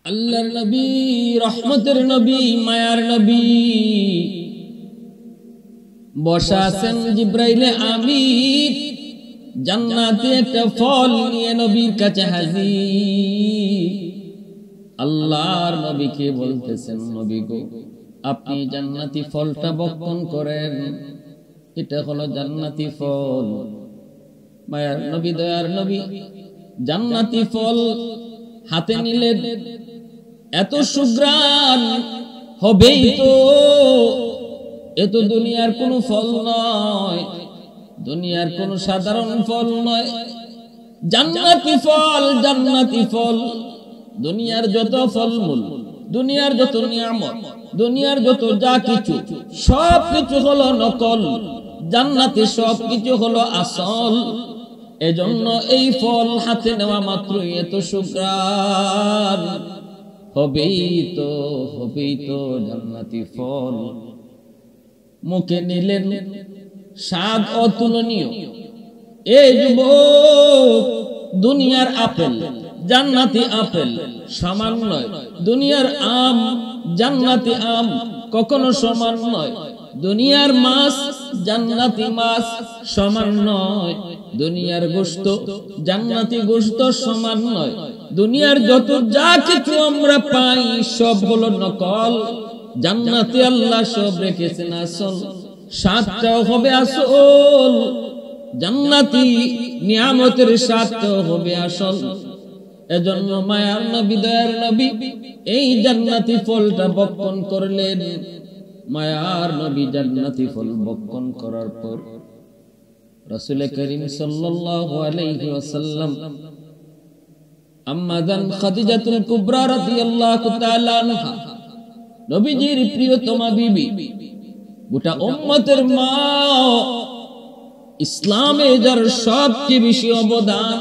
আল্লাহর নবী, রহমতের নবী, মায়ার নবী বসা আছেন। জিব্রাইলে আমিন জান্নাতে একটা ফল নিয়ে নবীর কাছে হাজির। আল্লাহর নবীকে বলতেছেন, নবী গো, আপনি জান্নাতি ফলটা ভক্ষণ করেন। এটা হলো জান্নাতি ফল। মায়ার নবী, দয়ার নবী জান্নাতি ফল হাতে নিলেন। এত সুগ্রাণ হবেই তো, এ তো দুনিয়ার কোনো ফল নয়, দুনিয়ার কোনো সাধারণ ফল নয়, জান্নাতি ফল। জান্নাতি ফল দুনিয়ার যত ফলমূল, দুনিয়ার যত নিয়ামত, দুনিয়ার যত যা কিছু, সব কিছু হলো নকল, জান্নাতে সব কিছু হলো আসল। এজন্য এই ফল হাতে নেওয়া মাত্রই এত সুগ্রাণ হবেই তো, হবেই তো জান্নাতি ফল। মুখে নিলেন, স্বাদ অতুলনীয়। এই যুবক, দুনিয়ার আপেল, জান্নাতি আপেল সমান নয়। দুনিয়ার আম, জান্নাতি আম কখনো সমান নয়। দুনিয়ার মাছ, জান্নাতি মাছ সমান নয়। দুনিয়ার গোশত, জান্নাতি গোশত সমান নয়। দুনিয়ার যত যা কিছু আমরা পাই সব হলো নকল, জান্নাতে আল্লাহ সব রেখেছেন আসল। স্বাদটাও হবে আসল, জান্নাতি নিয়ামতের স্বাদটাও হবে আসল। এজন্য মায়ার নবী, দয়ার নবী এই জান্নাতি ফলটা ভক্ষণ করলেন। মায়ার নবী জান্নাতি ফল ভক্ষণ করার পর রাসূল করিম সাল্লাল্লাহু আলাইহি ওয়াসাল্লাম আম্মা জান খাদিজাতুল কুবরা রাদিয়াল্লাহু তাআলা আনহা, নবীজির প্রিয়তমা বিবি, গোটা উম্মতের মা, ইসলামে যার সবচেয়ে বেশি অবদান,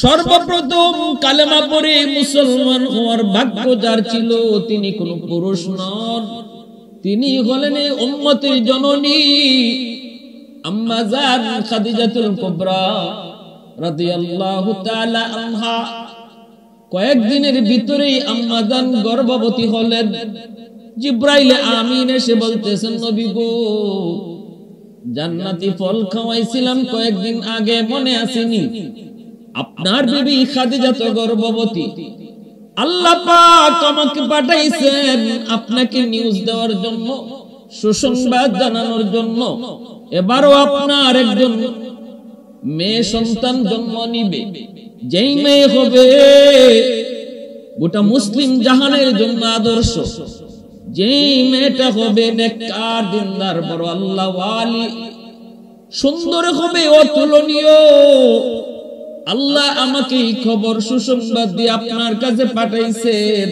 সর্বপ্রথম কালেমা পড়ে মুসলমান হওয়ার ভাগ্য যার ছিল, তিনি কোনো পুরুষ নন, তিনি হলেন উম্মতের জননী আম্মা জান খাদিজাতুল কুবরা রাদিয়াল্লাহু তাআলা আনহা। কয়েকদিনের ভিতরেই আম্মা জান গর্ভবতী হলেন। জিব্রাইল আমিন এসে বলতেছেন, নবী গো, জান্নাতি ফল খাওয়াইছিলাম কয়েকদিন আগে, মনে আসেনি? আপনার বিবি খাদিজা তো গর্ভবতী। আল্লাহ পাক আমাকে পাঠাইছেন আপনাকে নিউজ দেওয়ার জন্য, সুসংবাদ জানানোর জন্য। এবারও আপনার একজন মেয়ে সন্তান জন্ম নিবে, যেই মেয়ে হবে গোটা মুসলিম জাহানের জন্য আদর্শ, যেই মেয়েটা হবে নেককার, দিনদার, বড় আল্লাহ ওয়ালি, সুন্দর হবে, অতুলনীয়। আল্লাহ আমাকে এই খবর, সুসংবাদ দিয়ে আপনার কাছে পাঠাইছেন।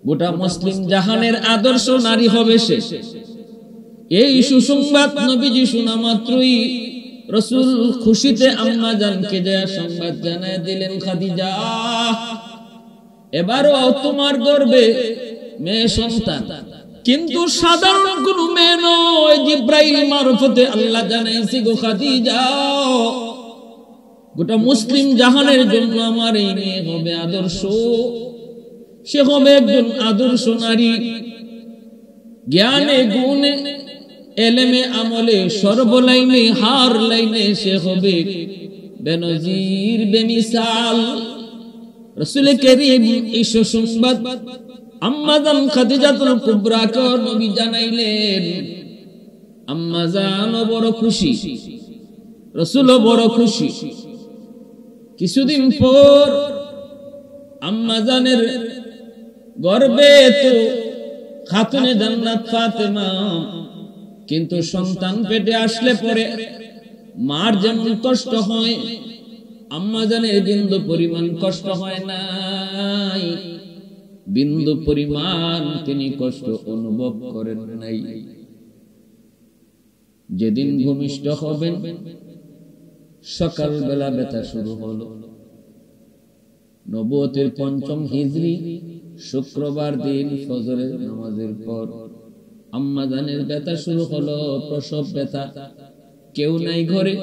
গোটা মুসলিম জাহানের আদর্শ নারী হবে সে। এই সুসংবাদ নবীজি শোনা মাত্রই রাসূল খুশিতে আম্মা জানকে যা সংবাদ জানায় দিলেন, খাদিজা, এবারও তোমার গর্ভে মেয়ে সন্তান, কিন্তু সাধারণ কোন মেয়ে নয়, জিব্রাইল মারফতে আল্লাহ জানাইছে, গো খাদিজা, গোটা মুসলিম জাহানের জন্য আমার এই মেয়ে হবে আদর্শ। সে হবে একজন আদর্শ নারী, জ্ঞানে গুণে এলেমে আমলে সর্বলাইনে হার লাইনে সে হবে বেনজির বেমিসাল। রাসূল করিম এই সুসংবাদ আম্মা জান খাদিজাতুল কুবরাকে নবী জানাইলেন। আম্মা জান বড় খুশি, রাসূল বড় খুশি। কিছুদিন পর আম্মা জানের গর্ভে তো খাতুনে জান্নাত ফাতেমা, কিন্তু সন্তান পেটে আসলে পরে মার যেমন কষ্ট হয়, আম্মা জানের বিন্দু পরিমাণ কষ্ট হয় নাই, বিন্দু পরিমাণ তিনি কষ্ট অনুভব করেন নাই। যেদিন ভূমিষ্ঠ হবেন সকালবেলা ব্যথা শুরু হলো। নবুয়তের পঞ্চম হিজরি শুক্রবার দিন ফজরের নামাজের পর আম্মা জানের ব্যথা শুরু হলো, প্রসব ব্যথা। কেউ নাই ঘরে,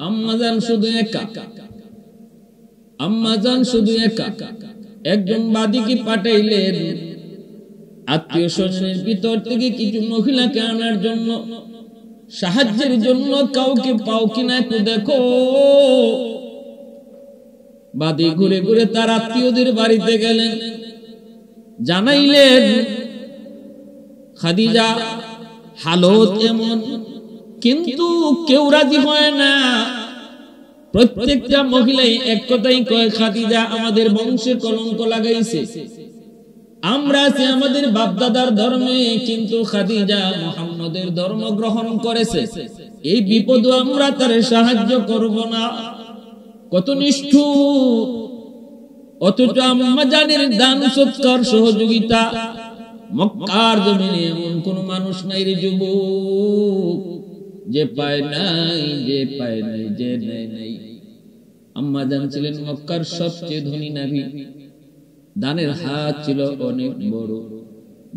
আম্মা জান শুধু একা। আম্মা জান শুধু একা, একজন বাদীকে পাঠাইলেন আত্মীয় স্বজনের ভিতর থেকে কিছু মহিলাকে আনার জন্য, সাহায্যের জন্য। কাউকে পাও কিনা একটু দেখো। বাদী ঘুরে ঘুরে তার আত্মীয়দের বাড়িতে গেলেন, জানাইলেন খাদিজা হালত এমন, কিন্তু কেউ রাজি হয় না। প্রত্যেকটা মহিলাই এক কথাই কয়, খাদিজা আমাদের বংশে কলঙ্ক লাগাইছে। আমরা আছি আমাদের বাপদাদার ধর্মে, কিন্তু খাদিজা মুহাম্মদের ধর্ম গ্রহণ করেছে। এই বিপদে আমরা তার সাহায্য করব না। কত নিষ্ঠুর! অথচ আম্মা জানের দান সৎকার সহযোগিতা। মক্কার জমিনে এমন কোন মানুষ নাই রে যুবক, যে পায় নাই, যে পায় নাই, যে নেয় নাই। আম্মা জান ছিলেন মক্কার সবচেয়ে ধনী নারী। দানের হাত ছিল অনেক বড়।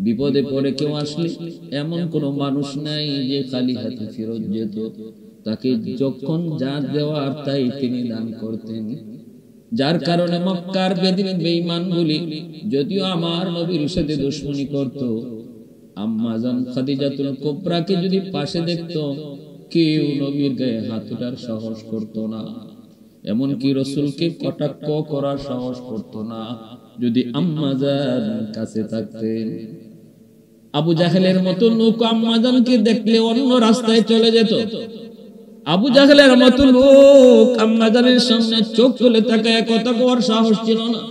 বিপদে পড়ে কেউ আসলে এমন কোন মানুষ নাই যে খালি হাতে ফেরত যেত। তাকে যখন যা দেওয়ার তাই তিনি দান করতেন। যার কারণে মক্কার বেঈমানগুলি যদিও আমার নবীর সাথে দুশমনি করত, আম্মা জান খাদিজাতুল কুবরাকে যদি পাশে দেখত, কেউ নবীর গায়ে হাত তোলার সাহস করত না। এমনকি রাসূলকে কটাক্ষ করার সাহস করত না যদি আম্মা জান কাছে থাকতেন। আবু জাহেলের মতো লোক আম্মা জানকে দেখলে অন্য রাস্তায় চলে যেত। আবু জাহেলের মতো লোক আম্মা জানের সামনে চোখ তুলে তাকায় কথা কওয়ার সাহস ছিল না।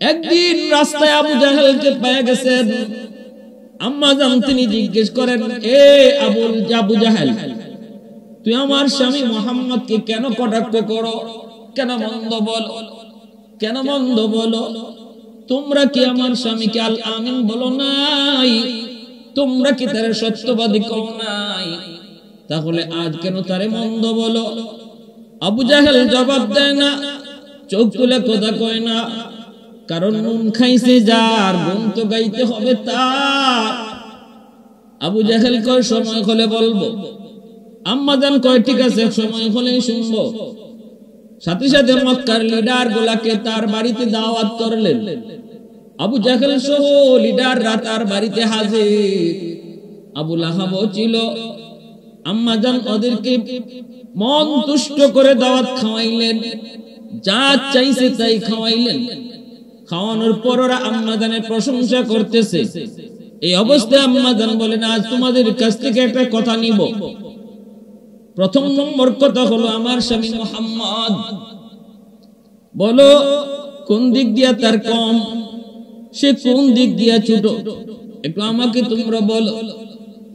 একদিন রাস্তায় আবু জাহেলকে পেয়ে গেছেন। আম্মা জান তিনি জিজ্ঞেস করেন, এ আবু জাহেল, তুই আমার স্বামী মুহাম্মদকে কেন কটাক্ষ করো, কেন মন্দ বলো, কেন মন্দ বলো? তোমরা কি আমার স্বামীকে আল আমিন বলো নাই? তোমরা কি তার সত্যবাদী কও নাই? তাহলে আজ কেন তারে মন্দ বলো? আবু জাহেল জবাব দেয় না, চোখ তুলে কথা কয় না। কারণ নুন খাইছে যার, গুণ তো গাইতে হবে তার। আবু জাহেল কয় সময় হলে বলবো। আম্মা জান কয় ঠিক আছে, সময় হলেই শুনবো। সাথে সাথে মক্কার লিডার গুলাকে তার বাড়িতে দাওয়াত করলেন। আবু জাহেল সহ লিডাররা তার বাড়িতে হাজির। আবু লাহাবও ছিল। আম্মা জান ওদেরকে মন তুষ্ট করে দাওয়াত খাওয়াইলেন, যা চাইছে তাই খাওয়াইলেন। খাওয়ানোর পর ওরা আম্মা জানের প্রশংসা করতেছে। এই অবস্থায় আম্মা জান বলেন, আজ তোমাদের কাছ থেকে একটা কথা নিব। প্রথম নম্বর কথা হলো, আমার স্বামী মুহাম্মদ বলো কোন দিক দিয়া তার কম, সে কোন দিক দিয়া ছোট, একটু আমাকে তোমরা বলো।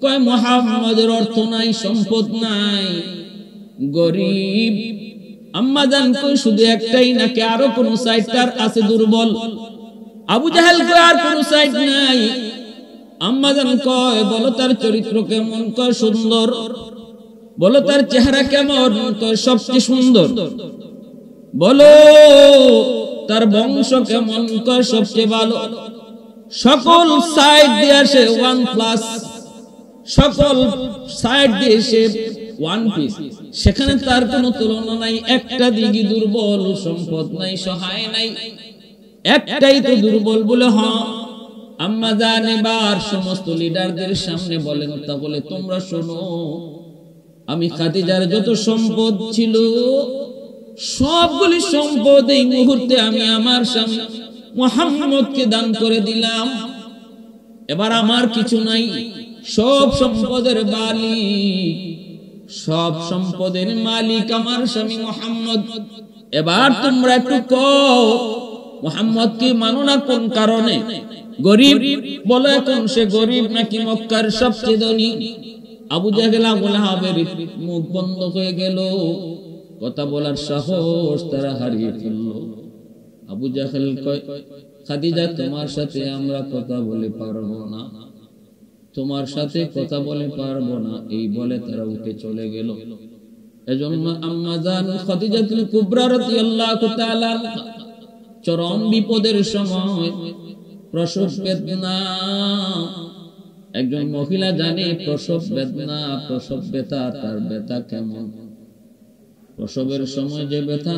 কয় মুহাম্মদের অর্থ নাই, সম্পদ নাই, গরিব। আম্মা জান কই শুধু একটাই নাকি আরো কোন সাইড তার আছে দুর্বল? আবু জাহেল কয় আর কোন সাইড নাই। আম্মা জান কয় বলো তার চরিত্র কেমন? কয় সুন্দর। বলো তার চেহারা কেমন? কয় সবচেয়ে সুন্দর। বলো তার বংশ কেমন? কয় সবচেয়ে ভালো। সকল সাইড দিয়ে সে 1+, সকল সাইড দিয়ে সে 1 পিস। সেখানে তার কোনো তুলনা নাই। একটা দিকই দুর্বল, সম্পদ নাই, সহায় নাই, একটাই তো দুর্বল বলে। হ্যাঁ আম্মা জান এবার সমস্ত লিডারদের সামনে বলেন, তাহলে তোমরা শোনো, আমি খাদিজার যত সম্পদ ছিল সবগুলি সম্পদ এই মুহূর্তে আমি আমার স্বামী মুহাম্মদকে দান করে দিলাম। এবার আমার কিছু নাই, সব সম্পদের মালিক, সব সম্পদের মালিক আমার স্বামী মুহাম্মদ। এবার তোমরা একটু কও, মুহাম্মদকে মানো না কোন কারণে? গরিব বলো, এখন সে গরিব নাকি মক্কার সবচেয়ে ধনী? আবু জাহেল আবু লাহাবের মুখ বন্ধ হয়ে গেল, কথা বলার সাহস তারা হারিয়ে ফেলল। আবু জাহেল কয়, খাদিজা তোমার সাথে আমরা কথা বলে পারবো না, তোমার সাথে কথা বলে পারবো না, এই বলে তারা উঠে চলে গেল। এজন্য আম্মা জান খাদিজাতুল কুবরা রাদিয়াল্লাহু তাআলা চরম বিপদের সময় প্রসব বেদনা, একজন মহিলা জানে প্রসব বেদনা, প্রসব ব্যথা, তার ব্যথা কেমন। প্রসবের সময় যে ব্যথা,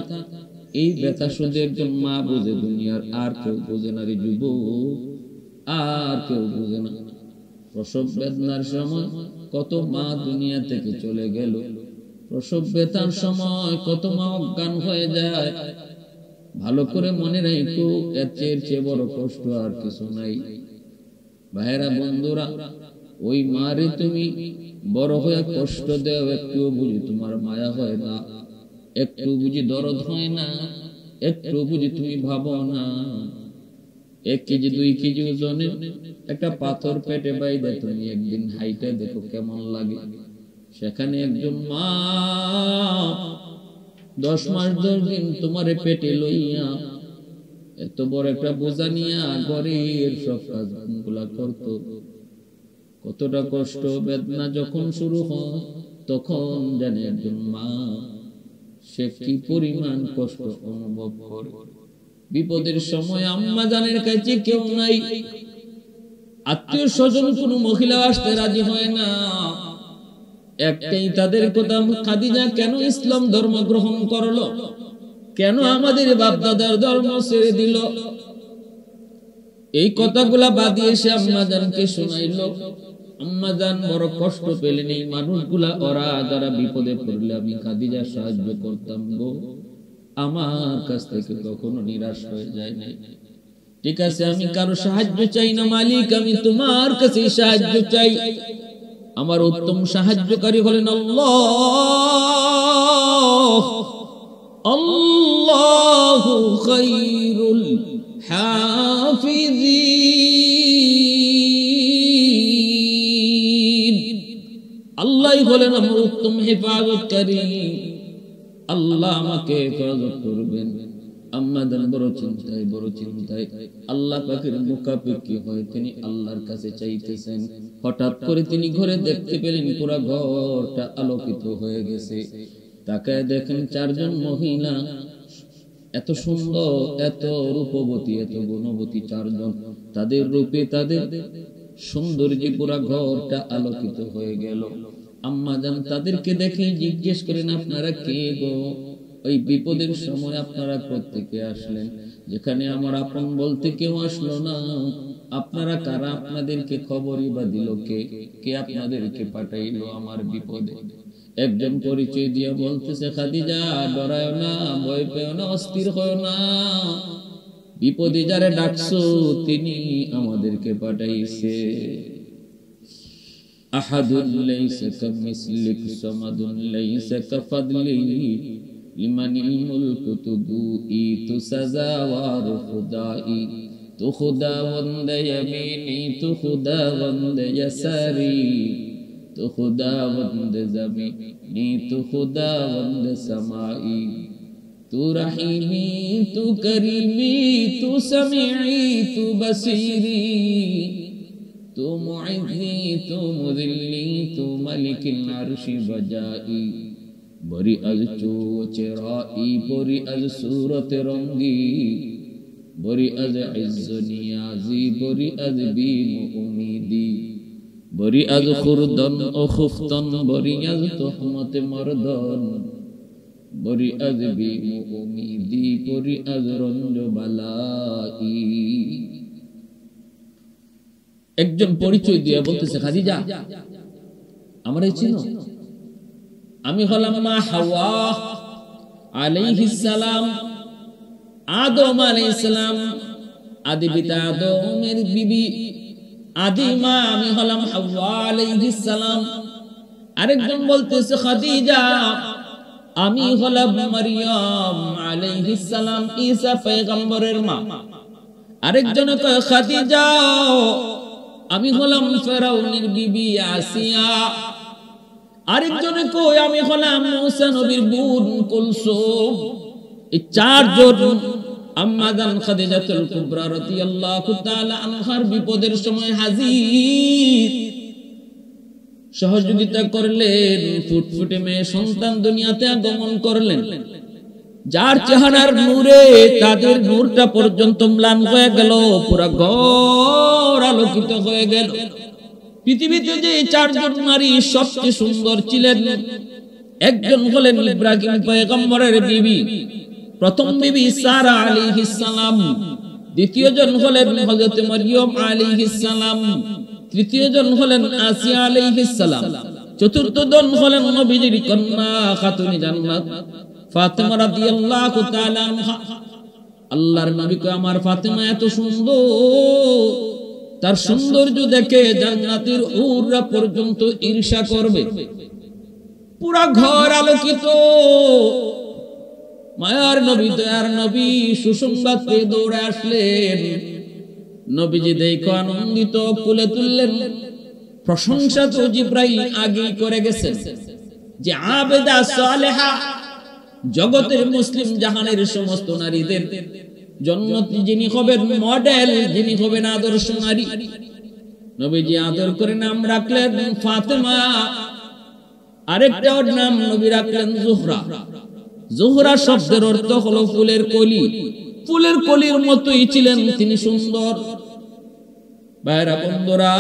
এই ব্যথা শুধু একজন মা বোঝে, দুনিয়ার আর কেউ বোঝে না রে যুবক, আর কেউ বোঝে না। প্রসব বেদনার সময় কত মা দুনিয়া থেকে চলে গেল, প্রসব বেদনার সময় কত মা অজ্ঞান হয়ে যায়। ভালো করে মনে রাখো, এর চেয়ে বড় কষ্ট আর কিছু নাই। ভাইরা বন্ধুরা, ওই মারে তুমি বড় হয়ে কষ্ট দেও, একটু বুঝি তোমার মায়া হয় না, একটু বুঝি দরদ হয় না, একটু বুঝি তুমি ভাবো না। 1 কেজি 2 কেজি ওজনের একটা পাথর পেটে বাইদে তুমি একদিন হাইটে দেখো কেমন লাগে। সেখানে একজন মা 10 মাস 10 দিন তোমারে পেটে লইয়া এত বড় একটা বোঝা নিয়া ঘরের সব কাজগুলা করতো। কতটা কষ্ট বেদনা যখন শুরু হয়, তখন জানে একজন মা সে কি পরিমাণ কষ্ট অনুভব করে। বিপদের সময় আম্মা জানের কাছে কেউ নাই, আত্মীয় স্বজন কোন মহিলা আসতে রাজি হয় না। একটাই তাদের কথা, খাদিজা কেন ইসলাম ধর্ম গ্রহণ করলো, কেন আমাদের বাপ দাদার ধর্ম ছেড়ে দিল। এই কথাগুলা বাদিয়ে সে আম্মা জানকে শোনাইল। আম্মা জান বড় কষ্ট পেলেন। এই মানুষগুলা ওরা যারা বিপদে পড়লে আমি খাদিজা সাহায্য করতাম গো, আমার কাছ থেকে কখনো নিরাশ হয়ে যায় না। ঠিক আছে, আমি কারো সাহায্য চাই না মালিক, আমি তোমার কাছে সাহায্য চাই। আমার উত্তম সাহায্যকারী হলেন আল্লাহ। আল্লাহু খায়রুল হাফিজিন। আল্লাহই হলেন আমার উত্তম হেফাজতকারী। আল্লাহ আমাকে হেফাজত করবেন। আম্মা জান বড় চিন্তায় আল্লাহ পাকের মুখাপেক্ষি হয়ে তিনি আল্লাহর কাছে চাইতেছেন। হঠাৎ করে তিনি ঘরে দেখতে পেলেন পুরো ঘরটা আলোকিত হয়ে গেছে। তাকায় দেখেন 4 জন মহিলা, এত সুন্দর, এত রূপবতী, এত গুণবতী 4 জন। তাদের রূপে, তাদের সৌন্দর্যে পুরো ঘরটা আলোকিত হয়ে গেল। আম্মা জান তাদেরকে দেখে জিজ্ঞেস করেন, আপনারা কে গো? ওই বিপদের সময় আপনারা প্রত্যেকে আসলেন, যেখানে আমার আপন বলতে কেউ আসলো না। আপনারা কারা? আপনাদেরকে খবরই বা দিল কে? কে আপনাদেরকে পাঠাইলো আমার বিপদে? একজন পরিচয় দিয়ে বলতেছে, খাদিজা ডরায় না, ভয় পেও না, অস্থির হয় না, বিপদে যারে ডাকছো তিনি আমাদেরকে পাঠাইছে। আহাদুল লাইসা কামিসলিক সামাদুন লাইসা কাফাদলি লিমানিল মুলকু তুদুই তু সাজাওয়ার খুদাই তু খুদাওয়ান্দ ইয়ামিনি তু খুদাওয়ান্দ ইয়াসারি তু খুদাওয়ান্দ জামিনি তু খুদাওয়ান্দ সামাই তু রহিমি তু করিমি তু সামিঈ তু বসীরি তু মুইজ্জি তু মুযিল্লি তু মালিকিল আরশি বজাই বরি আজ চো চেরাই বরি আজ সূরত রঙ্গি বরি আজ ইজ্জ নিয়াজি বরি আজ বীম উমিদি বরি আজ খুরদন ও খুফতন বরি আজ তুহমত মরদন বরি আজ বীম উমিদি বরি আজ রঞ্জ বালাই। একজন পরিচয় দিয়ে বলতেছে, খাদিজা আমারে চিনো? আমি হলাম মা হাওয়া আলাইহিস সালাম, আদম আলাইহিস সালাম, আদি পিতা আদমের বিবি আদি মা আমি হলাম হাওয়া আলাইহিস সালাম। আরেকজন বলতেছে, খাদিজা আমি হলাম মারইয়াম আলাইহিস সালাম, ঈসা পয়গম্বরের মা। আরেকজন কয়, খাদিজা আমি হলাম ফেরাউনের বিবি আসিয়া। আরেকজনে কই আমি হলাম মুসা নবীর বোন কুলসুম। এই 4 জন আম্মা জান খাদিজাতুল কুবরা রাদিয়াল্লাহু তাআলা আনহার বিপদের সময় হাজির, সহযোগিতা করলেন। ফুটফুটে মেয়ে সন্তান দুনিয়াতে আগমন করলেন, যার চেহারার নূরে তাদের নূরটা পর্যন্ত ম্লান হয়ে গেল, পুরো ঘর আলোকিত হয়ে গেল। পৃথিবীতে যে 4 জন নারী সবচেয়ে সুন্দর ছিলেন, একজন হলেন ইব্রাহিম পয়গম্বরের বিবি, প্রথম বিবি সারা আলাইহিস সালাম, দ্বিতীয় জন হলেন হযরত মরিয়ম আলাইহিস সালাম, তৃতীয় জন হলেন আসিয়া আলাইহিস সালাম, চতুর্থ জন হলেন নবীজির কন্যা খাতুনে জান্নাত ফাতেমা রাদিয়াল্লাহু তাআলা আনহা। আল্লাহর নবী কয় আমার ফাতেমা এত সুন্দর, তার সৌন্দর্য দেখে জান্নাতের হুররা পর্যন্ত ঈর্ষা করবে। পুরা ঘর আলোকিত। মায়ার নবী দয়ার নবী সুসংবাদ পেয়ে দৌড়ে আসলেন। নবীজি দেখে আনন্দিত, কোলে তুললেন। প্রশংসা তো জিবরাইল আগেই করে গেছেন যে আবেদা সালেহা, জগতের মুসলিম জাহানের সমস্ত নারীদের জন্নতি যিনি হবেন মডেল, যিনি হবেন আদর্শ নারী। নবীজি আদর করে নাম রাখলেন ফাতেমা, আরেকটা ওর নাম নবী রাখলেন জোহরা। জোহরা শব্দের অর্থ হলো ফুলের কলি। ফুলের কলির মতোই ছিলেন তিনি সুন্দর। ভাইরা বন্ধুরা,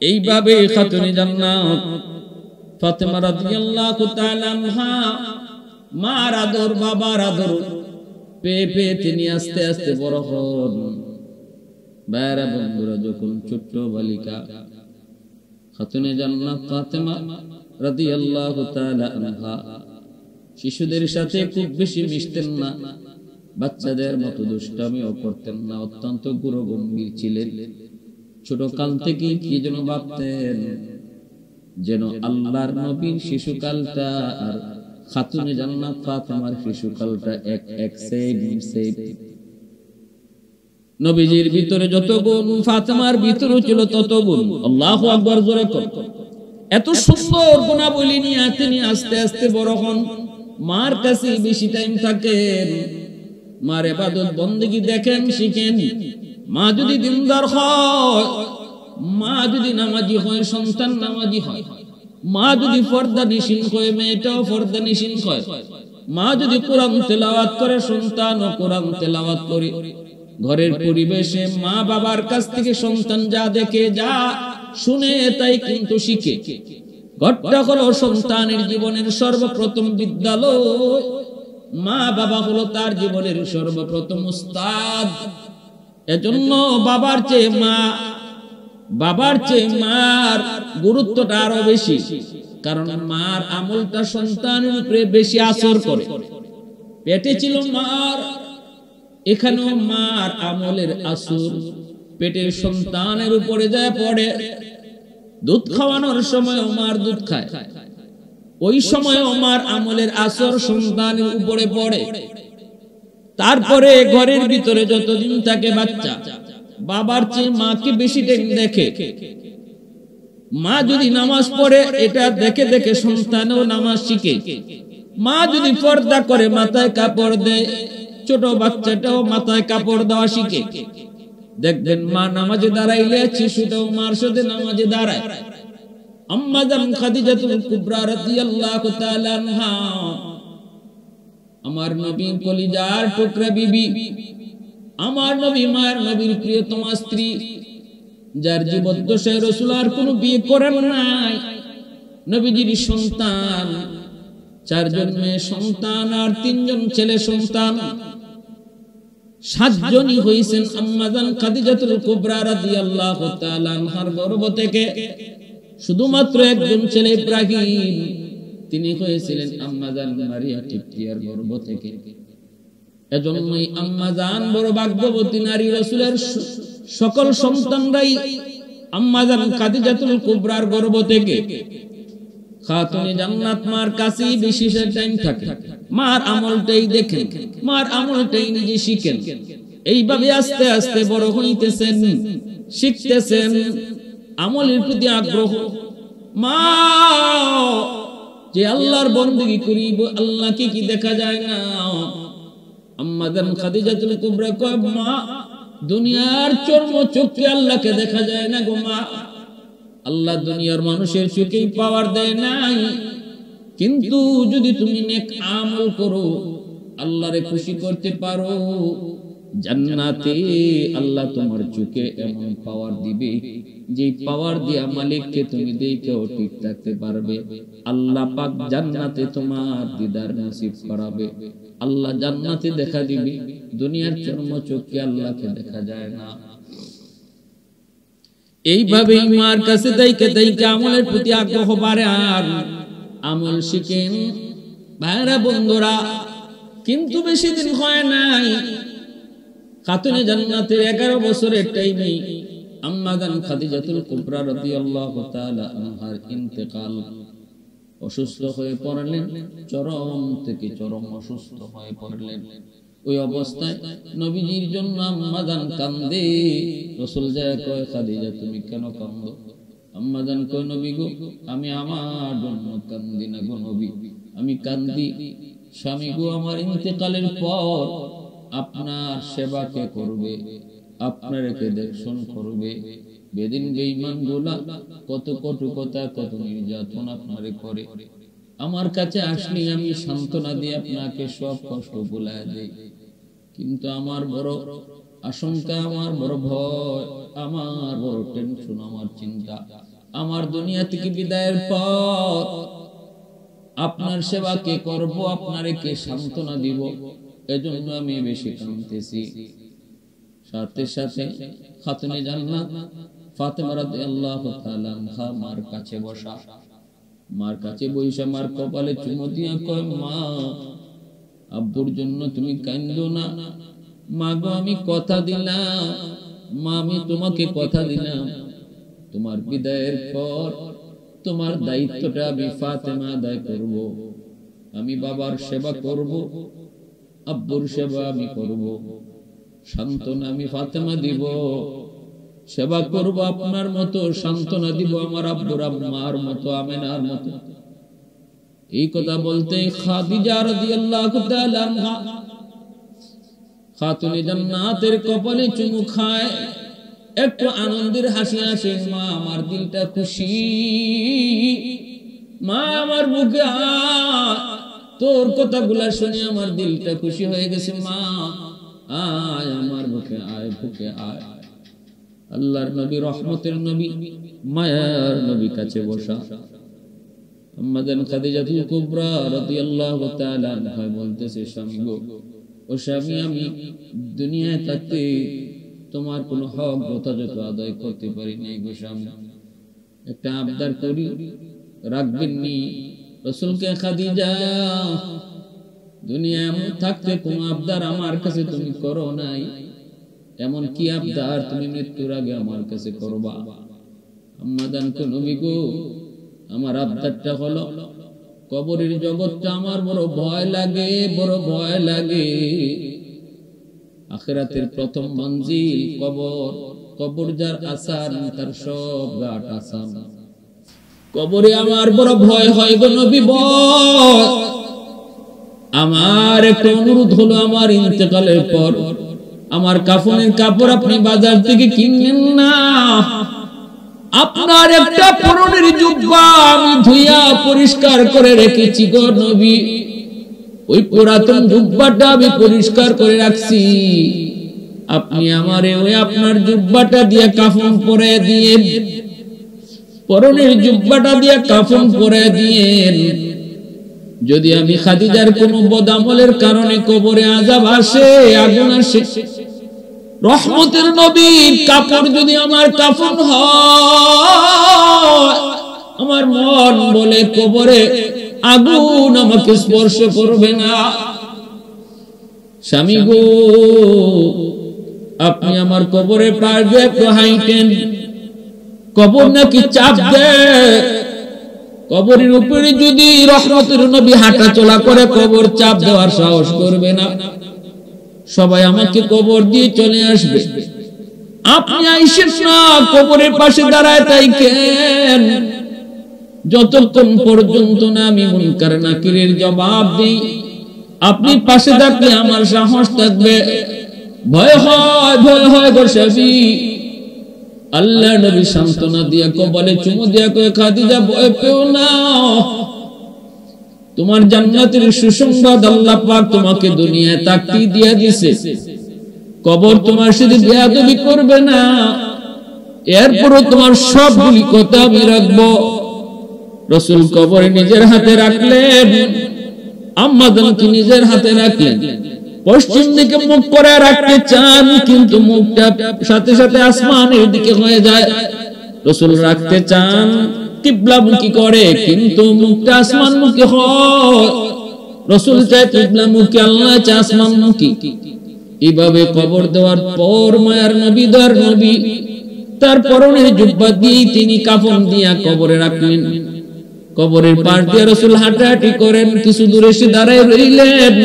এইভাবে খাতুনে জান্নাত ফাতেমা রাদিয়াল্লাহু তাআলা আনহা মার আদর, বাবার আদর পেয়ে পেয়ে তিনি আস্তে আস্তে বড় হন। ভাইরা বন্ধুরা, যখন ছোট্ট বালিকা খাতুনে জান্নাত ফাতেমা রাদিয়াল্লাহু তাআলা আনহা শিশুদের সাথে খুব বেশি মিশতেন না, বাচ্চাদের মতো দুষ্টামিও করতেন না, অত্যন্ত গুরুগম্ভীর ছিলেন। ছোট কাল থেকে কি যেন ভাবতেন যেন আল্লাহর নবীর শিশুকালটা আর খাতুনে জান্নাত ফাতেমার শিশুকালটা এক সেম। নবীজির ভিতরে যত গুণ ফাতেমার ভিতরে ছিল তত গুণ। আল্লাহু আকবার, জোরে কর। এত সুন্দর গুণাবলী নিয়ে তিনি আস্তে আস্তে বড় হন। মার কাছে বেশি টাইম থাকেন, মার ইবাদত বন্দেগী দেখেন, শিখেন। মা যদি দিনদার হয়, মা যদি নামাজি হয়, সন্তান নামাজি হয়। মা যদি ফরদানিশীন হয়, মেয়েটাও ফরদানিশীন হয়। মা যদি কোরআন তেলাওয়াত করে, সন্তানও কোরআন তেলাওয়াত করে। ঘরের পরিবেশে মা বাবার কাছ থেকে সন্তান যা দেখে, যা শুনে, তাই কিন্তু শিখে। ঘরটা হলো সন্তানের জীবনের সর্বপ্রথম বিদ্যালয়। মা বাবা হলো তার জীবনের সর্বপ্রথম উস্তাদ। এজন্য বাবার চেয়ে মার গুরুত্বটা আরো বেশি, কারণ মার আমলটা সন্তানের উপরে বেশি আসর করে। পেটে ছিল মার, এখানেও মার আমলের আসর পেটের সন্তানের উপরে যায় পড়ে। দুধ খাওয়ানোর সময় মার দুধ খায়, ওই সময় মার আমলের আসর সন্তানের উপরে পড়ে। তারপরে ঘরের ভিতরে যতদিন থাকে বাচ্চা, বাবার চেয়ে মাকে বেশি টাইম দেখে। মা যদি নামাজ পড়ে, এটা দেখে দেখে সন্তানও নামাজ শিখে। মা যদি পর্দা করে, মাথায় কাপড় দেয়, ছোট বাচ্চাটাও মাথায় কাপড় দেওয়া শিখে। দেখবেন মা নামাজে দাঁড়াইলে শিশুটাও মার সাথে নামাজে দাঁড়ায়। আম্মা জান খাদিজাতুল কুবরা রাদিয়াল্লাহু তাআলা আনহা, আমার নবী কলিজার টুকরা বিবি, আমার নবী মায়ের নবীর প্রিয়তমা স্ত্রী, যার জীবদ্দশায় রাসূল আর কোনো বিয়ে করেন নাই। নবীজির সন্তান 4 জন মেয়ে সন্তান আর 3 জন ছেলে সন্তান। 7 জনই হইছেন আম্মা জান খাদিজাতুল কুবরা রাদিয়াল্লাহু তাআলা আনহার গর্ভ থেকে। শুধুমাত্র একজন ছেলে ইব্রাহিম, তিনি হয়েছিলেন আম্মা জান মারিয়া টিপটিয়ার গর্ভ থেকে। এজন্যই আম্মা জান বড় ভাগ্যবতী নারী। রাসূলের সকল সন্তানরাই আম্মা জান খাদিজাতুল কুবরার গর্ভ থেকে। খাতুনে জান্নাত মার কাছেই বেশি টাইম থাকে, মার আমলটাই দেখেন, মার আমলটাই নিজে শিখেন। এইভাবে আস্তে আস্তে বড় হইতেছেন, শিখতেছেন, আমলের প্রতি আগ্রহ। মা যে আল্লাহর বন্দেগী করিব, আল্লাহকে কি দেখা যায় না? আম্মা জান খাদিজাতুল কুবরা কয়, মা দুনিয়ার চর্ম চোখে আল্লাহকে দেখা যায় না গো মা। আল্লাহ দুনিয়ার মানুষের চোখেই পাওয়ার দেয় নাই, কিন্তু যদি তুমি নেক আমল করো, আল্লাহরে খুশি করতে পারো, জান্নাতে আল্লাহ তোমার চোখে এমন পাওয়ার দিবে যে পাওয়ার দিয়া মালিককে তুমি দেখেও ঠিক থাকতে পারবে, আল্লাহ পাক জান্নাতে তোমার দিদার নসিব করাবে। আল্লাহ জান্নাতে দেখা দিবে, দুনিয়ার চর্ম চোখে আল্লাহকে দেখা যায় না। এইভাবে মার কাছে তাইকে আমলের প্রতি আগ্রহ বাড়ে আর আমল শিখেন ভাইরা বন্ধুরা। কিন্তু বেশি দিন হয় নাই, খাতুনে জান্নাতের 11 বছরের টাইমে আম্মা জান খাদিজাতুল কুবরা রাদিয়াল্লাহু তাআলা আনহার ইন্তেকাল। অসুস্থ হয়ে পড়লেন, চরম থেকে চরম অসুস্থ হয়ে পড়লেন। ওই অবস্থায় নবীজির জন্য আম্মা জান কান্দে। রাসূল যায় কয়, খাদিজা তুমি কেন কান্দো? আম্মা জান কয়, নবী গো, আমি আমার জন্য কান্দি না গো নবী, আমি কান্দি স্বামী গো আমার ইন্তেকালের পর আপনার সেবা কে করবে, আপনার কে দেখশন করবে। বেদিন বেঈমান গুলা কত কটু কথা, কত নির্যাতন আপনারে করে। আমার কাছে আসলে আমি সান্ত্বনা দিয়ে আপনাকে সব কষ্ট ভুলায় দেই। কিন্তু আমার বড় আশঙ্কা, আমার বড় ভয়, আমার বড় টেনশন, আমার চিন্তা, আমার দুনিয়া থেকে বিদায়ের পর আপনার সেবা কে করব, আপনারে কে সান্ত্বনা দিব, এজন্য আমি বেশি কাঁদতেছি। সাথে সাথে খাতুনে জান্নাত ফাতেমা রাদিয়াল্লাহু তাআলা আনহা মার কাছে বসা, মার কাছে বইসা মার কপালে চুমু দিয়া কয়, মা আব্বুর জন্য তুমি কাঁদো না। মা গো আমি কথা দিলাম, মা আমি তোমাকে কথা দিলাম, তোমার বিদায়ের পর তোমার দায়িত্বটা আমি ফাতেমা আদায় করব। আমি বাবার সেবা করব, আব্বুর সেবা আমি করব, সান্ত্বনা আমি ফাতেমা দিব, সেবা করব আপনার মতো, সান্ত্বনা দিব আমার আব্বুর আম্মার মতো, আমেনার মতো। এই কথা বলতে খাদিজা রাদিয়াল্লাহু তাআলা আনহা খাতুনে জান্নাতের কপালে চুমু খায়, একটু আনন্দের হাসি আসে। মা আমার দিলটা খুশি, মা আমার বুকে তোর কথাগুলা শুনে আমার দিলটা খুশি হয়ে গেছে। মা আয় আমার বুকে আয়, বুকে আয়। আল্লাহর নবী, রহমতের নবী, মায়ার নবী কাছে বসা। আম্মা জান খাদিজাতুল কুবরা রাদিয়াল্লাহু তাআলা আনহা বলতেছে, স্বামী গো, ও স্বামী আমি দুনিয়ায় থাকতে তোমার কোনো হক যথাযথ আদায় করতে পারি নাই গো স্বামী, একটা আবদার করি, রাখবেন নি? রাসূলকে খাদিজা, দুনিয়ায় এমন থাকতে কোনো আবদার আমার কাছে তুমি করো নাই, এমন কি আবদার তুমি মৃত্যুর আগে আমার কাছে করবা? আম্মা জান কো, নবী গো, আমার আবদারটা হলো কবরের জগৎটা আমার বড় ভয় লাগে, বড় ভয় লাগে। আখিরাতের প্রথম মঞ্জিল কবর, কবর যার আসান তার সব ঘাট আসান। কবরে আমার বড় ভয় হয় গো নবী, ভয়। আমার একটা অনুরোধ হলো, আমার ইন্তেকালের পর আমার কাফনের কাপড় আপনি বাজার থেকে কিনবেন না, আপনার একটা পুরনের জুব্বা আমি ধুইয়া পরিষ্কার করে রেখেছি গো নবী, ওই পুরাতন জুব্বাটা আমি পরিষ্কার করে রাখছি, আপনি আমারে ওই আপনার জুব্বাটা দিয়ে কাফন পরে দিয়েন, পরনের জুব্বাটা দিয়ে কাফন পরে দিয়েন। যদি আমি খাদিজার কোনো বদামলের কারণে কবরে আযাব আসে, আগুন আসে, রহমতের নবীর কাপড় যদি আমার কাফন হয়, আমার মন বলে কবরে আগুন আমাকে স্পর্শ করবে না। স্বামী গো, আপনি আমার কবরে পার দিয়ে একটু হাইটেন, কবর নাকি চাপ দেয়, কবরের উপরে যদি রহমতের নবী হাঁটা চলা করে কবর চাপ দেওয়ার সাহস করবে না, সবাই আমাকে কবর দিয়ে চলে আসবে, আপনি আইসেন না, কবরের পাশে দাঁড়ায় তাই কেন? যতক্ষণ পর্যন্ত না আমি মুনকার নাকিরের জবাব দিই, আপনি পাশে থাকলে আমার সাহস থাকবে। ভয় হয়, ভয় হয় গো স্বামী। আল্লাহ নবী সান্ত্বনা দিয়া কপালে চুমু দিয়া কয়ে, খাদিজা ভয় পেও না, তোমার জান্নাতের সুসংবাদ আল্লাহ পাক তোমাকে দুনিয়ায় তাকতি দিয়া দিয়েছে, কবর তোমার সাথে বেয়াদবি করবে না, এরপরও তোমার সবগুলি কথা আমি রাখবো। রাসূল কবরে নিজের হাতে রাখলেন, আম্মা জানকে নিজের হাতে রাখলেন। পশ্চিম দিকে মুখ করে রাখতে চান, কিন্তু মুখটা সাথে সাথে আসমানের দিকে হয়ে যায়। রাসূল রাখতে চান কিবলামুখী করে, কিন্তু মুখটা আসমানমুখী হয়। রাসূল চায় কিবলামুখী, আল্লাহ চায় আসমানমুখী। এইভাবে কবর দেওয়ার পর মায়ার নবী দয়ার নবী তার পরনের জুব্বা দিয়ে তিনি কাফন দিয়া কবরে রাখলেন। কবরের পাশ দিয়ে রাসূল হাঁটাহাঁটি করেন, কিছু দূরে এসে দাঁড়ায় রইলেন।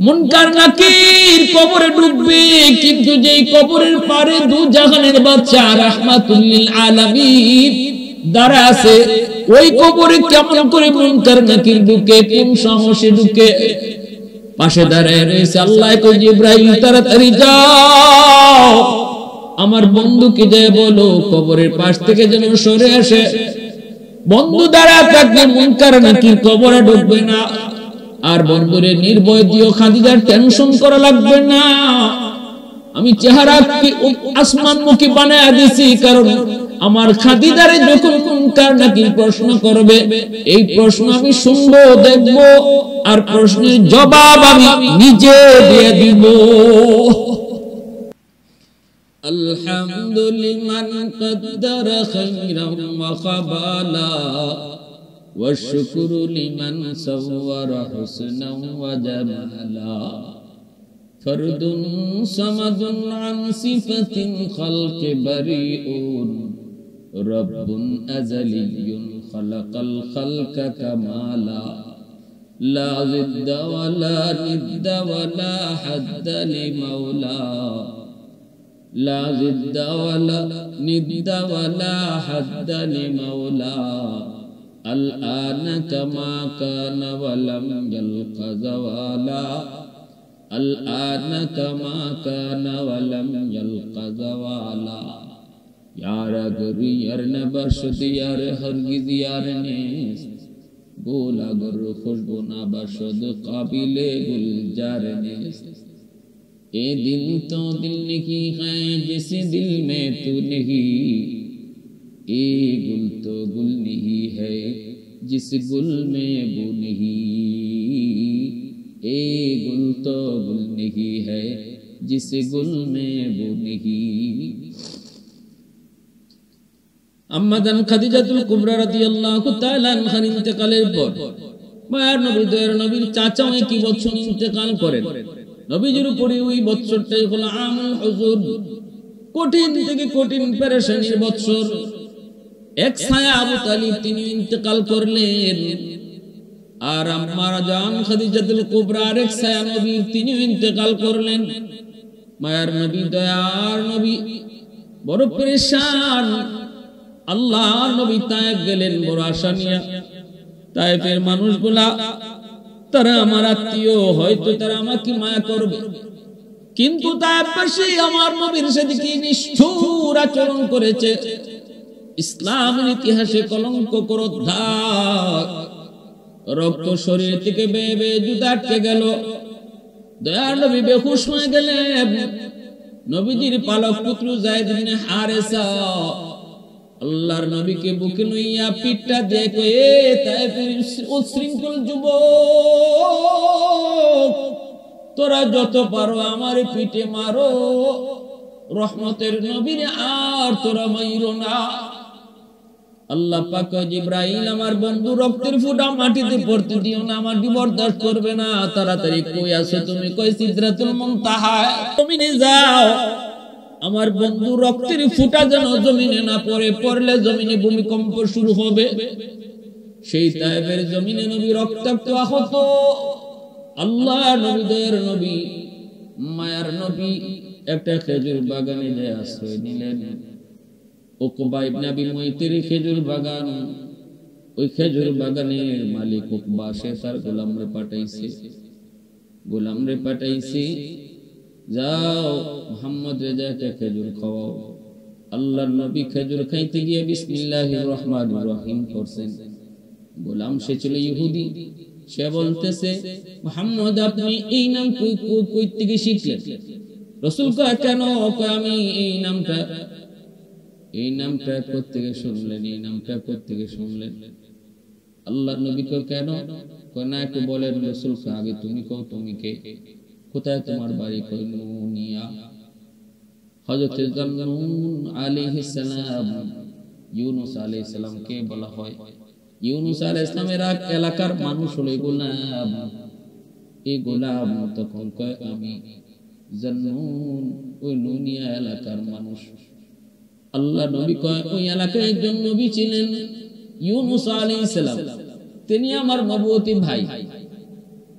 মুনকার নাকির কবরে ঢুকবে, কিন্তু যেই কবরের পারে দু জাহানের বাদশা রাহমাতুল লিল আলামিন দাঁড়া আছে, ওই কবরে কেমন করে মুনকার নাকির ঢুকে, কোন সাহসে ঢুকে? পাশে দাঁড়ায় রয়েছে আল্লাহ কই জিবরাইল তাড়াতাড়ি যাও, আমার বন্ধুকে যায় বলো কবরের পাশ থেকে যেন সরে আসে। বন্ধু দাঁড়ায় থাকলে মুনকার নাকির কবরে ঢুকবে না। আর বন্ধুরে নির্ভয় দিও, খাদিজার টেনশন করা লাগবে না। আমি চেহারা কি আসমানমুখী বানায়া দিছি, কারণ আমার খাদিজারে যখন মুনকার নাকির প্রশ্ন করবে, এই প্রশ্ন আমি শুনবো, দেখব, আর প্রশ্নের জবাব আমি নিজে দিয়ে দিব। আলহামদুলিল্লাহ কদ্দারা খাইরাম ওয়া খাবালা والشكر لمن صور حسنا وجمالا فرد صمد عن صفة خلق بريء رب أزلي خلق الخلق كمالا لا ضد ولا ند ولا حد لمولا لا ضد ولا ند ولا حد لمولا الآن كما كان ولم يلق زوالا الآن كما كان ولم يلق زوالا यार अगर यार न बरसत यार हरगिज यार ने बोल अगर खुशबू ना बरसत काबिले गुलजार ने ए दिल तो दिल नहीं है जिस दिल में तू नहीं ए गुल तो गुल नहीं है जिस गुल में वो नहीं ए गुल तो गुल नहीं है जिस गुल में वो नहीं। আম্মাদান খাদিজাতুল কুবরা রাদিয়াল্লাহু তাআলা আনহার ইন্তেকালের পর মায়ার নবী দয়ার নবীর চাচা একই বছর ইন্তেকাল করেন। নবীজির উপরে ওই বছরটাই হলো আমুল হুজুর, কঠিন থেকে কঠিন পেরেশানির বছর। এক ছায়া আবু তালিব তিনি ইন্তেকাল করলেন, আর আম্মা জান খাদিজাতুল কুবরা এক ছায়া নবী তিনি ইন্তেকাল করলেন। মায়ার নবী দয়ার নবী বড় পেরেশান। আল্লাহ নবী তায়েফ গেলেন বড় আশা নিয়ে। তায়েফের মানুষগুলা তারা আমার আত্মীয়, হয়তো তারা আমাকে মায়া করবে, কিন্তু তায়েফবাসী আমার নবীর সাথে নিষ্ঠুর আচরণ করেছে। ইসলামের ইতিহাসে কলঙ্ক করোদ্ধার, রক্ত শরীর থেকে বেয়ে বেয়ে জুতা আটকে গেল। দয়ার নবী বেহুশ হয়ে গেলেন। নবীজির পালক পুত্র যায়েদ ইবনে হারেসা আল্লাহর নবীকে বুকে লইয়া পিঠটা দেখে তায়েফের উশৃঙ্খল যুবক, তোরা যত পারো আমার পিঠে মারো, রহমতের নবীরে আর তোরা মাইরো না। আল্লাহ পাক জিবরাইল আমার বন্ধু রক্তের ফোঁটা মাটিতে পড়তে দিও না, আমার বরদাস্ত করবে না। তাড়াতাড়ি কই আছো তুমি? কই সিদরাতুল মুনতাহা। জমিনে যাও, আমার বন্ধু রক্তের ফোঁটা যেন জমিনে না পড়ে, পড়লে জমিনে ভূমিকম্প শুরু হবে। সেই তায়েফের জমিনে নবী রক্তাক্ত আহত। আল্লাহ নবী দয়ার নবী মায়ার নবী একটা খেজুর বাগানে যায় আশ্রয় নিলেন। উকবা ইবনে আবি মুয়তির খেজুর বাগান, ওই খেজুর বাগানের মালিক উকবা সে তার গোলামরে পাঠাইছে, যাও মুহাম্মদ রেজাকে খেজুর খাওয়াও। আল্লাহর নবী খেজুর খাইতে গিয়ে বিসমিল্লাহির রহমানির রহিম করছেন। গোলাম সে ছিল ইহুদি, সে বলতেছে মুহাম্মদ আপনি এই নাম কই থেকে শিখলেন? রাসূল কয় কেন? কয় আমি এই নামটা এই নামটা কোত্থেকে শুনলেন, এই নামটা কোত্থেকে শুনলেন? আল্লাহ নবী কয় কেন? কয় না, একটু বলেন রাসূল আগে, তুমি কও তুমি কে, কোথায় তোমার বাড়ি? কয় নুনিয়া। হযরত জান্নুন আলাইহিস সালাম, ইউনূস আলাইহিস সালামকে বলা হয়। ইউনূস আলাইহিস সালামের এলাকার মানুষ হলো গোলাম। এই গোলাম তখন কয় আমি জান্নুন, ওই নুনিয়া এলাকার মানুষ। আল্লাহ নবী কয় ওই এলাকায় একজন নবী ছিলেন ইউনূস আলাইহিস সালাম, তিনি আমার নবুয়তী ভাই।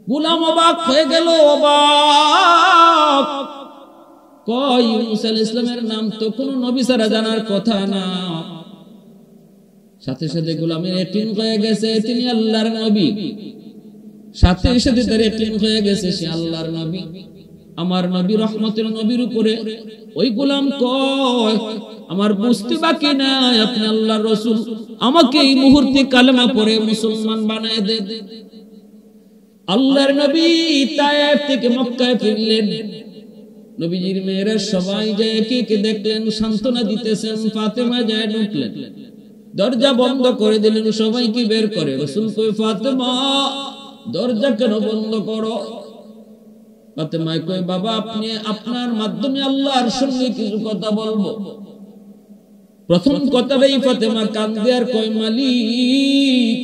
গোলাম অবাক হয়ে গেল, অবাক। কয় ইউনূস আলাইহিস সালামের নাম তো কোনো নবী ছাড়া জানার কথা না। সাথে সাথে গোলামের এতিম হয়ে গেছে, তিনি আল্লাহর নবী। সাথে সাথে তার এতিম হয়ে গেছে, সে আল্লাহর নবী। আমার নবী রহমতের নবীর উপরে ওই গোলাম কয় আমার বুঝতে বাকি নাই, আপনি আল্লাহর রাসূল, আমাকে এই মুহূর্তে কালেমা পড়ে মুসলমান বানায় দেন। আল্লাহর নবী তায়েফ থেকে মক্কায় ফিরলেন। নবীজির মেয়েরা সবাই যায় একে একে দেখলেন, সান্ত্বনা দিতেছেন। ফাতেমা যায় ঢুকলেন, দরজা বন্ধ করে দিলেন, সবাইকে বের করে। রাসূল কই ফাতেমা দরজা কেন বন্ধ করো? ফাতেমা কই বাবা আপনি, আপনার মাধ্যমে আল্লাহর সঙ্গে কিছু কথা বলবো। প্রথম কথাটাই ফাতেমা কান্দে আর কয় মালিক,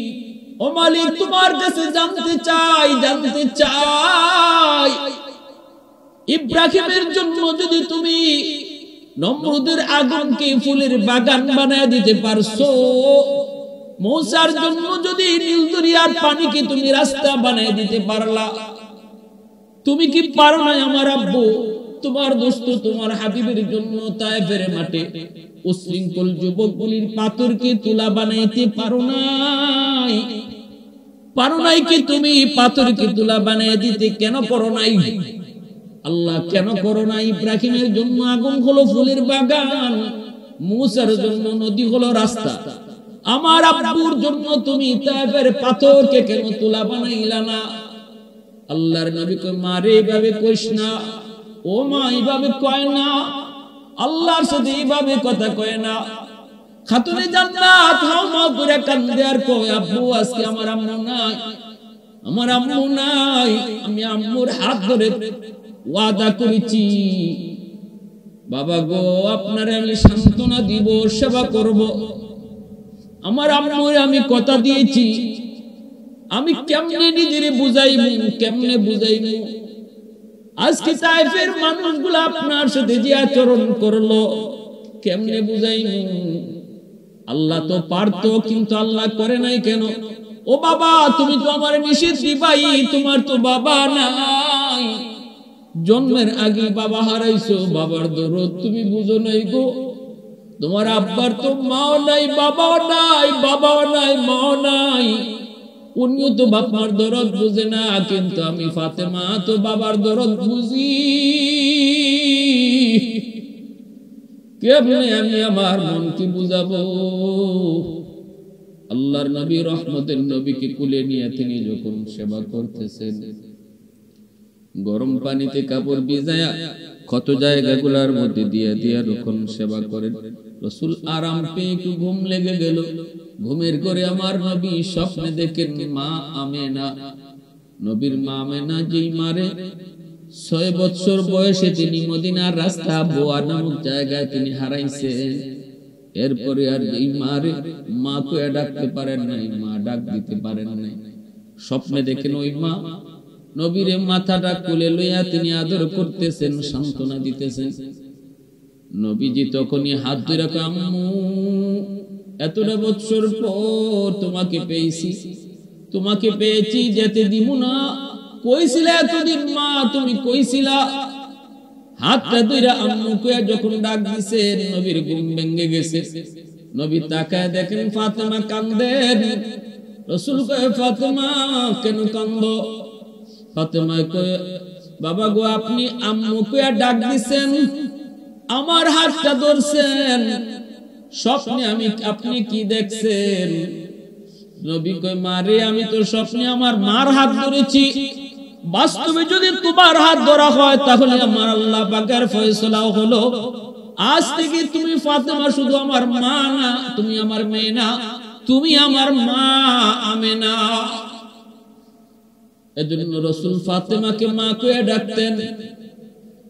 ও মালিক তোমার কাছে জানতে চাই ইব্রাহিমের জন্য যদি তুমি নমরুদের আগুনকে ফুলের বাগান বানায় দিতে পারছো, মূসার জন্য যদি নীল দরিয়ার পানিকে তুমি রাস্তা বানায় দিতে পারলা, তুমি কি পারো না আমার আব্বু তোমার দোস্ত তোমার হাবিবের জন্য তায়েফের মাঠে উশৃঙ্খল যুবকগুলির পাথরকে তুলা বানাইতে পারো নাই কি তুমি পাথরকে তুলা বানিয়ে দিতে কেন করো নাই? আল্লাহ কেন করো না? ইব্রাহিমের জন্য আগুন হলো ফুলের বাগান, মূসার জন্য নদী হলো রাস্তা, আমার আব্বুর জন্য তুমি তায়েফের পাথরকে কেন তুলা বানাইলা না? আল্লাহর নবী কয় মারে এইভাবে কইস না, ও মা এইভাবে কয় না, আল্লাহর সাথে এইভাবে কথা কয় না। খাতুনে জান্নাত হাও মাও করে কান্দে আর কয় আব্বু আজকে আমার আম্মু নাই, আমি আম্মুর হাত ধরে ওয়াদা করেছি বাবা গো আপনারে আমি সান্ত্বনা দিব, সেবা করব। আমার আম্মুর আমি কথা দিয়েছি, আমি কেমনে নিজেরে বুঝাইবো? আজকে তায়েফের মানুষগুলো আপনার সাথে যে আচরণ করলো, কেমনে বুঝাইবো? আল্লাহ তো পারতো, কিন্তু আল্লাহ করে নাই কেন? ও বাবা তুমি তো আমার নিষেধ দিবাই, তোমার তো বাবা নাই, জন্মের আগে বাবা হারাইছো, বাবার দরদ তুমি বুঝো নাই গো। তোমার আব্বার তো মাও নাই, বাবাও নাই, মাও নাই, উনিও তো বাবার দরদ বুঝে না, কিন্তু আমি ফাতেমা তো বাবার দরদ বুঝি। কেমনে আমি আমার মনকে বুঝাবো? আল্লাহর নবী রহমতের নবীকে কুলে নিয়ে তিনি যখন সেবা করতেছেন, গরম পানিতে কাপড় ভিজায়া কত জায়গাগুলোর মধ্যে দিয়ে যখন সেবা করেন, রাসূল আরাম পেয়ে একটু ঘুম লেগে গেল। ঘুমের ঘরে আমার নবী স্বপ্নে দেখেন মা আমেনা, নবীর মা আমেনা যেই মারে 6 বছর বয়সে তিনি মদিনার রাস্তা বোয়া নামক জায়গায় তিনি হারাইছেন। এরপরে আর এই মারে মা কয়ে ডাকতে পারেন নাই, মা ডাক দিতে পারেন নাই। স্বপ্নে দেখেন ওই মা নবীর মাথাটা কোলে লইয়া তিনি আদর করতেছেন, সান্ত্বনা দিতেছেন। নবীজি তখনই হাত ধরে কয় আম্মু এতটা বছর পর তোমাকে পেয়েছি যেতে দিব না, কইছিলা এতদিন মা, তুমি কইছিলা। হাতটা ধরে আম্মু কইয়া যখন ডাক দিছেন, নবীর ঘুম ভেঙে গেছে। নবী তাকায় দেখেন ফাতেমা কান্দেন। রাসূল কয় ফাতেমা কেন কান্দো? ফাতেমা কয় বাবা গো আপনি আম্মু কইয়া ডাক দিছেন, আমার হাতটা ধরছেন, স্বপ্নে আপনি কি দেখছেন? নবী কয় মারে আমি তো স্বপ্নে আমার মার হাত ধরেছি, বাস্তবে যদি তোমার হাত ধরা হয় তাহলে আমার আল্লাহ পাকের ফয়সালা হলো আজ থেকে তুমি ফাতেমা শুধু আমার মা না, তুমি আমার মেয়ে না, তুমি আমার মা আমেনা। এজন্য রাসূল ফাতেমাকে মা কয়ে ডাকতেন।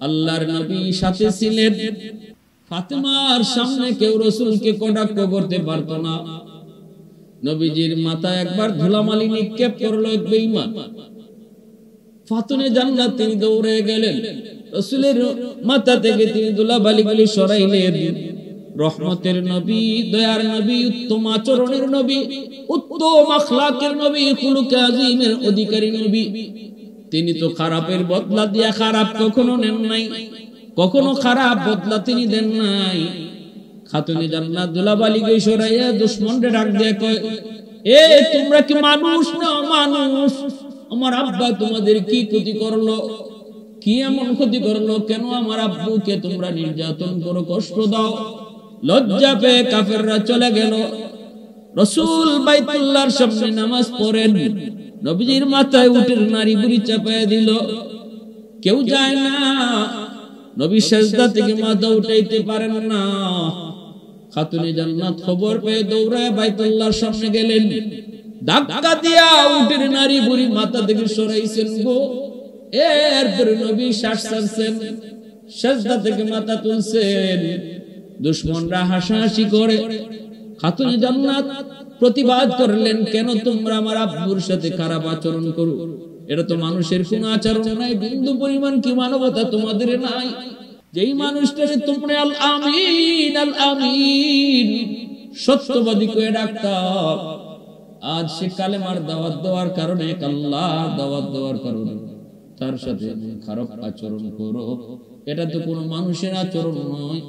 আল্লাহর নবী সাথে ছিলেন, ফাতেমার সামনে কেউ রাসূলকে কটাক্ষ করতে পারতো না। নবীজির মাথায় একবার ধুলামালি নিক্ষেপ করলো এক বেঈমান, ফাতুনে জান্নাত তিনি দৌড়ে গেলেন, রাসূলের মাথা থেকে তিনি ধুলাবালিগুলি সরাইলেন। রহমতের নবী, দয়ার নবী, উত্তম আচরণের নবী, উত্তম আখলাকের নবী, খুলুকে আযীমের অধিকারী নবী, তিনি তো খারাপের বদলা দিয়া খারাপ কখনো নেন নাই, কখনো খারাপ বদলা তিনি দেন নাই। খাতুনে জান্নাত ধুলাবালিকে সরাইয়া দুশমনরে ডাক দিয়ে কয়, এ তোমরা কি মানুষ না মানুষ? আমার আব্বা তোমাদের কি ক্ষতি করলো? কি এমন ক্ষতি করলো? কেন আমার আব্বুকে তোমরা নির্যাতন করো, কষ্ট দাও? লজ্জা পেয়ে কাফেররা চলে গেল। রাসূল বাইতুল্লাহর সামনে নামাজ পড়েন, নবীজির মাথায় উটের নাড়ি বুড়ি চাপায় দিল, কেউ যায় না। নবী সিজদা থেকে মাথা উঠাইতে পারেন না। খাতুনে জান্নাত খবর পেয়ে দৌড়ায় বাইতুল্লাহর সামনে গেলেন, ধাক্কা দিয়া উটের নাড়ি বুড়ি মাথা থেকে সরাইছেন গো। এরপরে নবী শ্বাস ছাড়ছেন, সিজদা থেকে মাথা তুলছেন। দুশমনরা হাসাহাসি করে। খাতুনে জান্নাত প্রতিবাদ করলেন, কেন তোমরা আমার আব্বুর সাথে খারাপ আচরণ করো? এটা তো মানুষের কোন আচরণ নাই, বিন্দু পরিমাণ কি মানবতা তোমাদের নাই? যেই মানুষটারে তোমরা আল আমিন আল আমিন সত্যবাদী করে ডাকতাম, আজ সে কালেমার দাওয়াত দেওয়ার কারণে, আল্লাহর দাওয়াত দেওয়ার কারণে তার সাথে খারাপ আচরণ করো। এটা তো কোনো মানুষের আচরণ নয়,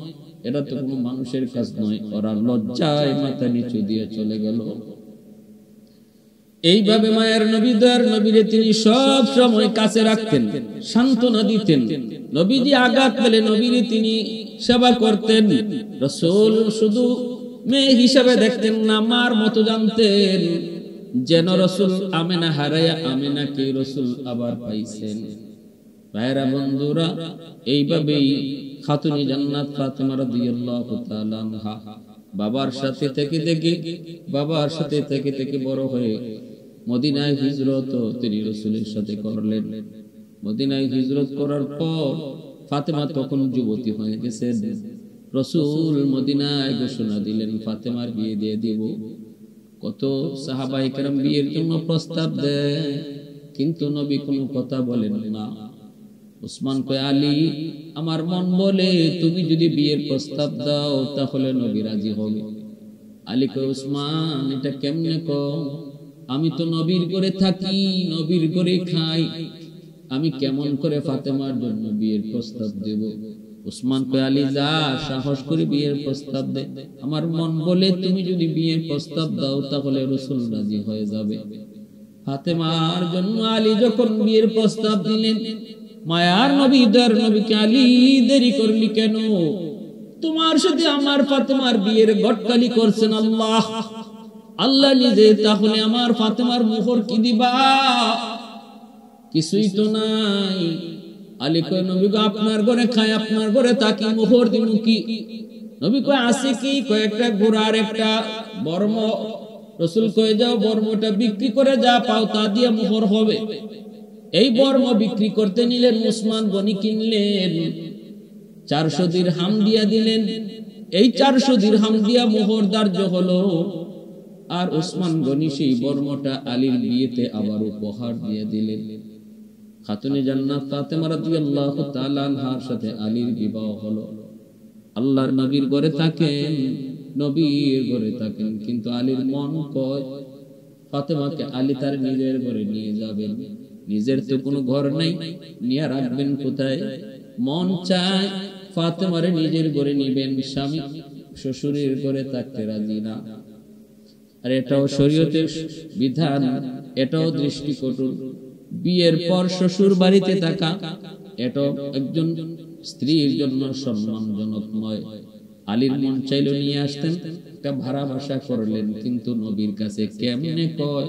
এটা তো কোনো মানুষের কাজ নয়। ওরা লজ্জায় মাথা নিচু দিয়ে চলে গেল। এইভাবে মায়ের নবী, দয়ার নবীরে তিনি সব সময় কাছে রাখতেন, সান্ত্বনা দিতেন। নবীজি আঘাত পেলে নবীরে তিনি সেবা করতেন। রাসূল শুধু মেয়ে হিসাবে দেখতেন না, মার মতো জানতেন, যেন রাসূল আমেনা হারায়া আমেনাকে রাসূল আবার পাইছেন। ভাইরা বন্ধুরা, এইভাবেই খাতুনে জান্নাত ফাতেমা রাদিয়াল্লাহু তাআলা আনহা বাবার সাথে থেকে বড় হয়ে মদিনায় হিজরত তিনি রাসূলের সাথে করলেন। মদিনায় হিজরত করার পর ফাতেমা তখন যুবতী হয়ে গেছেন। রাসূল মদিনায় ঘোষণা দিলেন, ফাতেমার বিয়ে দিয়ে দিব। কত সাহাবায়ে কেরাম বিয়ের জন্য প্রস্তাব দেয়, কিন্তু নবী কোনো কথা বলেন না। উসমান কয়, আলী আমার মন বলে তুমি যদি বিয়ের প্রস্তাব দাও তাহলে নবী রাজি হবে। আলী কয়, উসমান এটা কেমনে কও? আমি তো নবীর ঘরে থাকি, নবীর ঘরে খাই, আমি কেমন করে ফাতেমার জন্য বিয়ের প্রস্তাব দেব? উসমান কয়, আলী যা সাহস করে বিয়ের প্রস্তাব দে। আমার মন বলে তুমি যদি বিয়ের প্রস্তাব দাও তাহলে রাসূল রাজি হয়ে যাবে। ফাতেমার জন্য আলী যখন বিয়ের প্রস্তাব দিলেন, মায়ার নবী, দয়ার নবীকে, আলী দেরি করলি কেন? তোমার সাথে আমার ফাতেমার বিয়ের গটকালি করছেন আল্লাহ, আল্লাহ নিজে, তাহলে আমার ফাতেমার মোহর কি দিবা? কিছুই তো নাই। আলী কয়, নবী গো আপনার ঘরে খায়, আপনার ঘরে থাকি, মোহর দিমু কি? নবী কয়, আছে কি? কয়েকটা ঘোড়ার একটা বর্ম। রাসূল কয়ে যাও বর্মটা বিক্রি করে যা পাও তা দিয়ে মোহর হবে। এই বর্ম বিক্রি করতে নিলেন, উসমান গনি কিনলেন, 400 দিরহাম দিয়া দিলেন। এই 400 দিরহাম দিয়া মোহর ধার্য হলো। আর উসমান গনি সেই বর্মটা আলীর বিয়েতে আবার উপহার দিয়ে দিলেন। খাতুনে জান্নাত ফাতেমা রাদিয়াল্লাহু তাআলা আনহার সাথে আলীর বিবাহ হলো। আল্লাহর নবীর ঘরে থাকেন, নবীর ঘরে থাকেন, কিন্তু আলীর মন কয় ফাতেমাকে আলী তার নিজের ঘরে নিয়ে যাবেন। নিজের তো কোনো ঘর নাই, নিয়ে রাখবেন কোথায়? মন চায় ফাতেমারে নিজের ঘরে নিবেন, স্বামী শ্বশুরের ঘরে থাকতে রাজি না। আর এটাও শরীয়তের বিধান, এটাও দৃষ্টিকটু। বিয়ের পর শ্বশুর বাড়িতে থাকা এটাও একজন স্ত্রীর জন্য সম্মানজনক নয়। আলীর মন চাইলো নিয়ে আসতেন, একটা ভাড়া বাসা করলেন, কিন্তু নবীর কাছে কেমনে কয়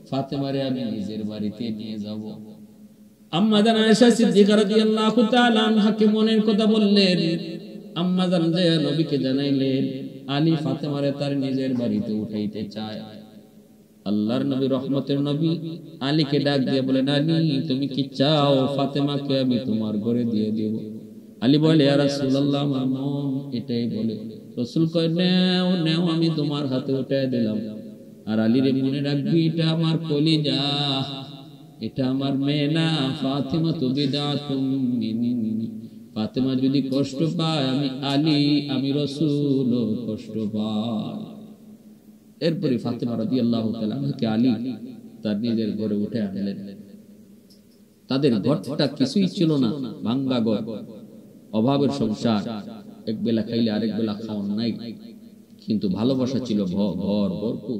ফাতেমারে আমি নিজের বাড়িতে নিয়ে যাব? আম্মা জান আয়েশা সিদ্দিকা রাদিয়াল্লাহু তাআলা আনহাকে মনের কথা বললেন, আম্মা জান যে নবীকে জানাইলেন আলী ফাতেমারে তার নিজের বাড়িতে উঠাইতে চায়। আল্লাহর নবী রহমতের নবী আলীকে ডাক দিয়ে বলেন, আলী তুমি কি চাও ফাতেমাকে আমি তোমার ঘরে দিয়ে দেব? আলী বলে, ইয়া রাসূলুল্লাহ আমার মন এটাই বলে। রাসূল কয়, নাও নাও আমি তোমার হাতে উঠায় দিলাম। আর আলী রে মনে রাখবি এটা আমার কলিজা, এটা আমার মেয়ে না। ফাতেমা তো বিদাতুম মিন্নি, ফাতেমা যদি কষ্ট পায় আমি আলী আমি রাসূল কষ্ট পাই। এরপরে ফাতেমা রাদিয়াল্লাহু তাআলা আনহাকে আলী তার নিজের ঘরে উঠে আনলেন। তাদের ঘরটা কিছুই ছিল না, ভাঙ্গা ঘর, অভাবের সংসার, এক বেলা খাইলে আরেক বেলা খাওয়ার নাই, কিন্তু ভালোবাসা ছিল ভরপুর।